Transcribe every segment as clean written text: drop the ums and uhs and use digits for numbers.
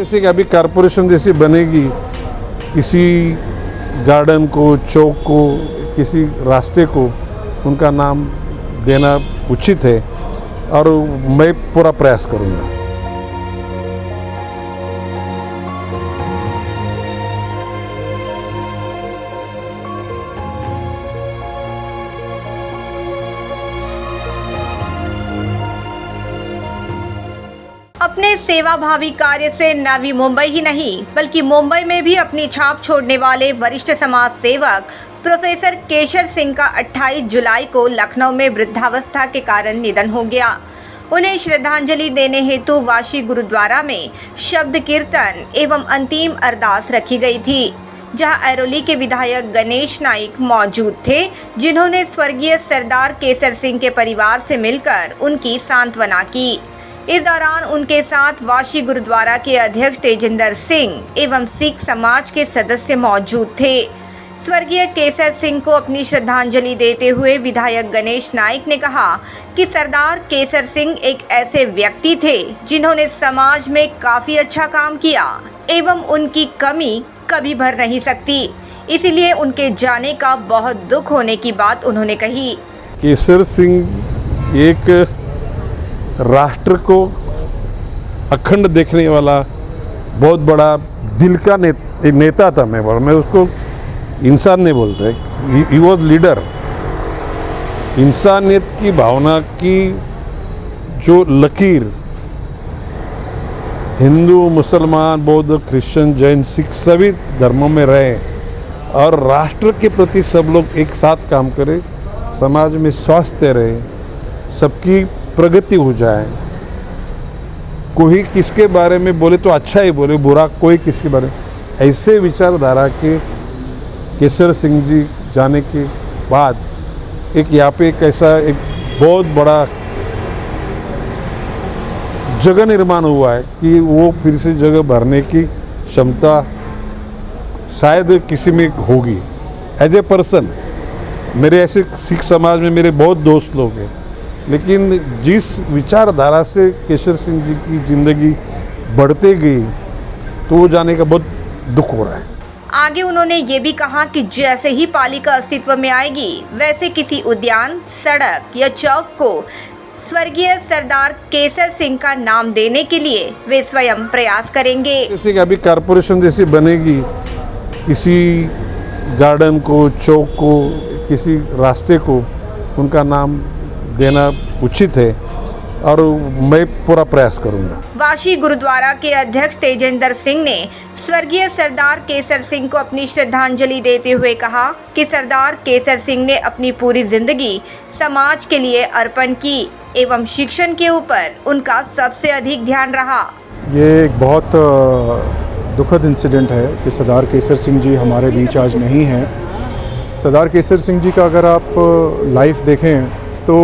जैसे कि अभी कॉरपोरेशन जैसी बनेगी, किसी गार्डन को, चौक को, किसी रास्ते को उनका नाम देना उचित है और मैं पूरा प्रयास करूँगा। अपने सेवाभावी कार्य से नवी मुंबई ही नहीं बल्कि मुंबई में भी अपनी छाप छोड़ने वाले वरिष्ठ समाज सेवक प्रोफेसर केशर सिंह का 28 जुलाई को लखनऊ में वृद्धावस्था के कारण निधन हो गया। उन्हें श्रद्धांजलि देने हेतु वाशी गुरुद्वारा में शब्द कीर्तन एवं अंतिम अरदास रखी गई थी, जहां ऐरोली के विधायक गणेश नाइक मौजूद थे, जिन्होंने स्वर्गीय सरदार केसर सिंह के परिवार से मिलकर उनकी सांत्वना की। इस दौरान उनके साथ वाशी गुरुद्वारा के अध्यक्ष तेजिंदर सिंह एवं सिख समाज के सदस्य मौजूद थे। स्वर्गीय केसर सिंह को अपनी श्रद्धांजलि देते हुए विधायक गणेश नाइक ने कहा कि सरदार केसर सिंह एक ऐसे व्यक्ति थे जिन्होंने समाज में काफी अच्छा काम किया एवं उनकी कमी कभी भर नहीं सकती, इसीलिए उनके जाने का बहुत दुख होने की बात उन्होंने कही। केसर सिंह एक राष्ट्र को अखंड देखने वाला बहुत बड़ा दिल का नेता था। मैं उसको इंसान नहीं बोलते, ही वॉज लीडर। इंसानियत की भावना की जो लकीर हिंदू, मुसलमान, बौद्ध, क्रिश्चियन, जैन, सिख सभी धर्मों में रहे और राष्ट्र के प्रति सब लोग एक साथ काम करें, समाज में स्वास्थ्य रहे, सबकी प्रगति हो जाए। कोई किसके बारे में बोले तो अच्छा ही बोले, बुरा कोई किसके बारे में। ऐसे विचारधारा के केसर सिंह जी जाने के बाद एक यहाँ पे एक ऐसा एक बहुत बड़ा जगह निर्माण हुआ है कि वो फिर से जगह भरने की क्षमता शायद किसी में होगी। एज ए पर्सन मेरे ऐसे सिख समाज में मेरे बहुत दोस्त लोग हैं, लेकिन जिस विचारधारा से केशर सिंह जी की ज़िंदगी बढ़ते गई तो वो जाने का बहुत दुख हो रहा है। आगे उन्होंने ये भी कहा कि जैसे ही पालिका अस्तित्व में आएगी वैसे किसी उद्यान, सड़क या चौक को स्वर्गीय सरदार केसर सिंह का नाम देने के लिए वे स्वयं प्रयास करेंगे। जैसे कि अभी कॉरपोरेशन जैसी बनेगी, किसी गार्डन को, चौक को, किसी रास्ते को उनका नाम देना उचित है और मैं पूरा प्रयास करूंगा। वाशी गुरुद्वारा के अध्यक्ष तेजिंदर सिंह ने स्वर्गीय सरदार केसर सिंह को अपनी श्रद्धांजलि देते हुए कहा कि सरदार केसर सिंह ने अपनी पूरी जिंदगी समाज के लिए अर्पण की एवं शिक्षण के ऊपर उनका सबसे अधिक ध्यान रहा। ये एक बहुत दुखद इंसिडेंट है कि सरदार केसर सिंह जी हमारे बीच आज नहीं हैं। सरदार केसर सिंह जी का अगर आप लाइफ देखें तो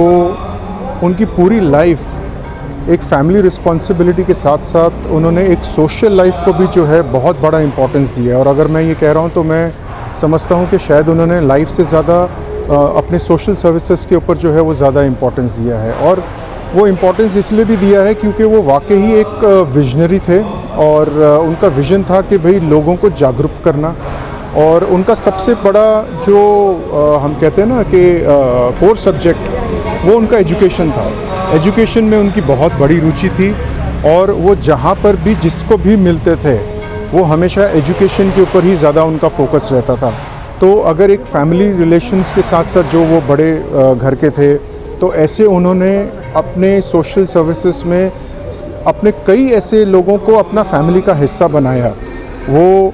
उनकी पूरी लाइफ एक फैमिली रिस्पॉन्सिबिलिटी के साथ साथ उन्होंने एक सोशल लाइफ को भी जो है बहुत बड़ा इम्पोर्टेंस दिया है। और अगर मैं ये कह रहा हूँ तो मैं समझता हूँ कि शायद उन्होंने लाइफ से ज़्यादा अपने सोशल सर्विसेज के ऊपर जो है वो ज़्यादा इम्पोर्टेंस दिया है। और वो इम्पोर्टेंस इसलिए भी दिया है क्योंकि वो वाकई ही एक विजनरी थे और उनका विज़न था कि भाई लोगों को जागरूक करना। और उनका सबसे बड़ा जो हम कहते हैं ना कि कोर सब्जेक्ट वो उनका एजुकेशन था। एजुकेशन में उनकी बहुत बड़ी रुचि थी और वो जहाँ पर भी जिसको भी मिलते थे वो हमेशा एजुकेशन के ऊपर ही ज़्यादा उनका फोकस रहता था। तो अगर एक फैमिली रिलेशंस के साथ साथ जो वो बड़े घर के थे तो ऐसे उन्होंने अपने सोशल सर्विसेज में अपने कई ऐसे लोगों को अपना फैमिली का हिस्सा बनाया। वो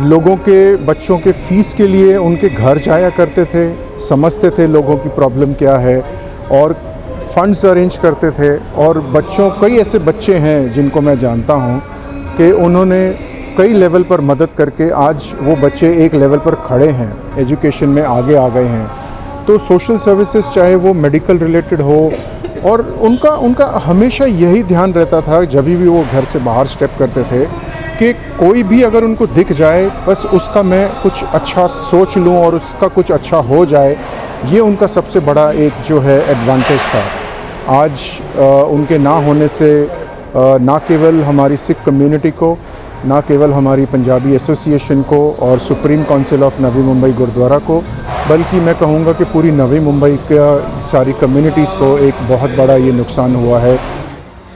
लोगों के बच्चों के फ़ीस के लिए उनके घर जाया करते थे, समझते थे लोगों की प्रॉब्लम क्या है और फंड्स अरेंज करते थे। और कई ऐसे बच्चे हैं जिनको मैं जानता हूँ कि उन्होंने कई लेवल पर मदद करके आज वो बच्चे एक लेवल पर खड़े हैं, एजुकेशन में आगे आ गए हैं। तो सोशल सर्विसेज चाहे वो मेडिकल रिलेटेड हो और उनका हमेशा यही ध्यान रहता था जब भी वो घर से बाहर स्टेप करते थे कि कोई भी अगर उनको दिख जाए बस उसका मैं कुछ अच्छा सोच लूँ और उसका कुछ अच्छा हो जाए। ये उनका सबसे बड़ा एक जो है एडवांटेज था। आज उनके ना होने से ना केवल हमारी सिख कम्युनिटी को, ना केवल हमारी पंजाबी एसोसिएशन को और supreme council of Navi Mumbai gurdwara को, बल्कि मैं कहूँगा कि पूरी नवी मुंबई का सारी कम्युनिटीज़ को एक बहुत बड़ा ये नुकसान हुआ है।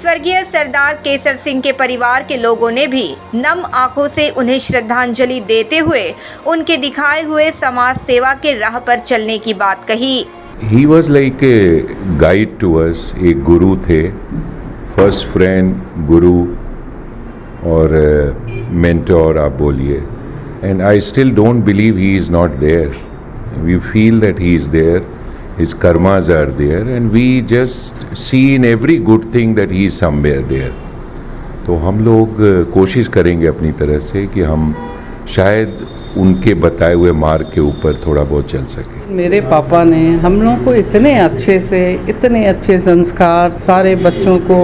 स्वर्गीय सरदार केसर सिंह के परिवार के लोगों ने भी नम आंखों से उन्हें श्रद्धांजलि देते हुए उनके दिखाए हुए समाज सेवा के राह पर चलने की बात कही। He was like a guide to us, एक गुरु थे, फर्स्ट फ्रेंड, गुरु और मेंटोर आप बोलिए। And I still don't believe he is not there, we feel that he is there, his karmas are there and we just see in every good thing that he is somewhere there. तो हम लोग कोशिश करेंगे अपनी तरह से कि हम शायद उनके बताए हुए मार्ग के ऊपर थोड़ा बहुत चल सके। मेरे पापा ने हम लोग को इतने अच्छे संस्कार सारे बच्चों को,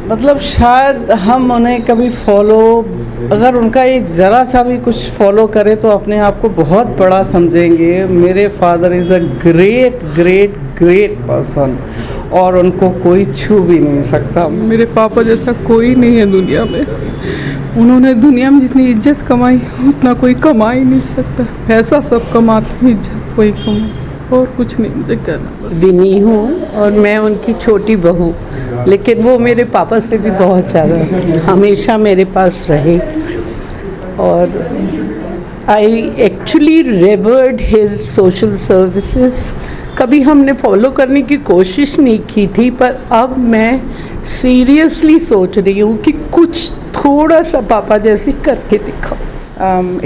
मतलब शायद हम उन्हें कभी फॉलो, अगर उनका एक ज़रा सा भी कुछ फॉलो करें तो अपने आप को बहुत बड़ा समझेंगे। मेरे father is a great great great person और उनको कोई छू भी नहीं सकता। मेरे पापा जैसा कोई नहीं है दुनिया में। उन्होंने दुनिया में जितनी इज्जत कमाई उतना कोई कमा ही नहीं सकता। पैसा सब कमाते हैं, इज्जत कोई कमाए, और कुछ नहीं मुझे कहना। विनी हूँ और मैं उनकी छोटी बहू, लेकिन वो मेरे पापा से भी बहुत ज़्यादा हमेशा मेरे पास रहे और I actually reward his social services. कभी हमने फॉलो करने की कोशिश नहीं की थी, पर अब मैं सीरियसली सोच रही हूँ कि कुछ थोड़ा सा पापा जैसे करके दिखाऊँ।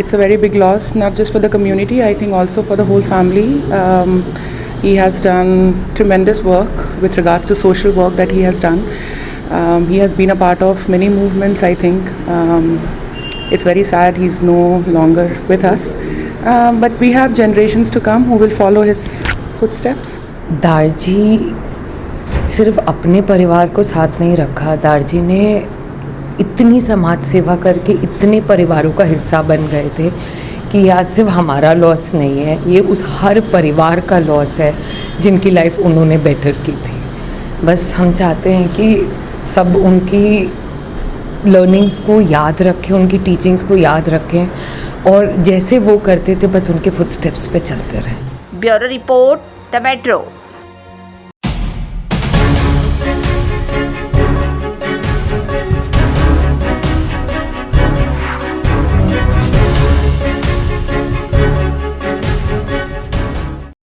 It's a very big loss, not just for the community, I think also for the whole family. He has done tremendous work with regards to social work that he has done. He has been a part of many movements, I think. It's very sad he's no longer with us. But we have generations to come who will follow his footsteps. दारजी सिर्फ अपने परिवार को साथ नहीं रखा, दारजी ने इतनी समाज सेवा करके इतने परिवारों का हिस्सा बन गए थे कि आज सिर्फ हमारा लॉस नहीं है, ये उस हर परिवार का लॉस है जिनकी लाइफ उन्होंने बेटर की थी। बस हम चाहते हैं कि सब उनकी लर्निंग्स को याद रखें, उनकी टीचिंग्स को याद रखें और जैसे वो करते थे बस उनके फुटस्टेप्स पे चलते रहें। Bureau report, the metro.